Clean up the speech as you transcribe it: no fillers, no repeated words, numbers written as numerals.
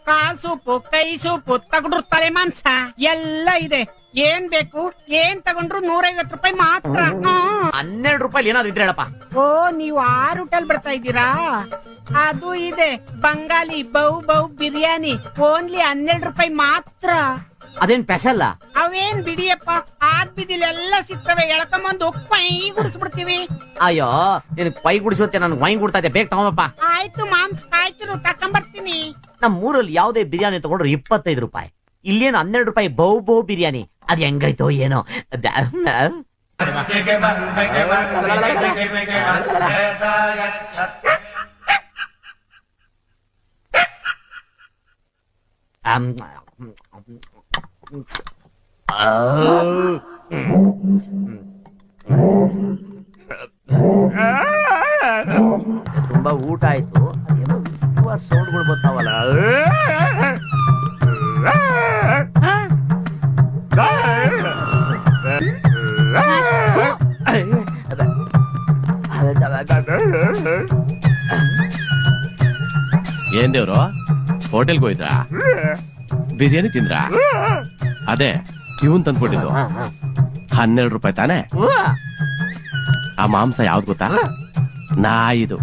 ಕಾಲ್ soup ಕೈ soup ತಗೊಂಡ್ರು ತಲೆ ಮಾಂಸ ಎಲ್ಲ ಇದೆ. ಏನ್ ಬೇಕು ಏನ್ ತಗೊಂಡ್ರು 150 ರೂಪಾಯಿ ಮಾತ್ರ. 12 ರೂಪಾಯಿ ಏನಾದ್ರು ಇದ್ರೆ ಹೇಳಪ್ಪ. ಓ ನೀವು 6 ಹೋಟೆಲ್ ಬರ್ತಾ ಇದ್ದೀರಾ? ಅದು ಇದೆ ಬಂಗಾಲಿ ಬೌ ಬೌ ಬಿರಿಯಾನಿ, ಓನ್ಲಿ 12 ರೂಪಾಯಿ ಮಾತ್ರ. ಅದೇನ್ ಸ್ಪೆಷಲ್? ಅವೇನ್ ಬಿಡಿಯಪ್ಪ, ಆದ್ ಬಿದಿಲೆಲ್ಲ ಸಿಗ್ತವೆ, ಎಳ್ಕೊಂಬಂದು ಪೈ ಗುಡಿಸ್ಬಿಡ್ತೀವಿ. ಅಯ್ಯೋ ನಿನ್ ಪೈ ಗುಡಿಸುತ್ತೆ, ನನ್ ವೈನ್ ಗುಡ್ತಾ ಇದೆ, ಬೇಗ ತಗೊಂಬಪ್ಪ. ಆಯ್ತು ಮಾಂಸ ಕಾಯ್ತಿರು, ತಕೊಂಬರ್ತೀನಿ. ನಮ್ ಊರಲ್ಲಿ ಯಾವ್ದೇ ಬಿರಿಯಾನಿ ತಗೊಂಡ್ರೆ 25 ರೂಪಾಯಿ, ಇಲ್ಲೇನು 12 ರೂಪಾಯಿ ಬೌ ಬೌ ಬಿರಿಯಾನಿ. ಅದ್ ಹೆಂಗೈತೋ ಏನೋ. ತುಂಬಾ ಊಟ ಆಯ್ತು, ಅದೇನೋ ಸೌಂಡ್ಗಳು ಬರ್ತಾವಲ್ಲ. ಏನ್ ದೇವ್ರು, ಹೋಟೆಲ್ಗೆ ಹೋಯ್ತಾ? ಬಿರಿಯಾನಿ ತಿಂದ್ರಾ? ಅದೇ ಇವನ್ ತಂದ್ಕೊಟ್ಟಿದ್ದು 12 ರೂಪಾಯಿ ತಾನೆ? ಆ ಮಾಂಸ ಯಾವ್ದು ಗೊತ್ತಾ? ನಾಯಿದು.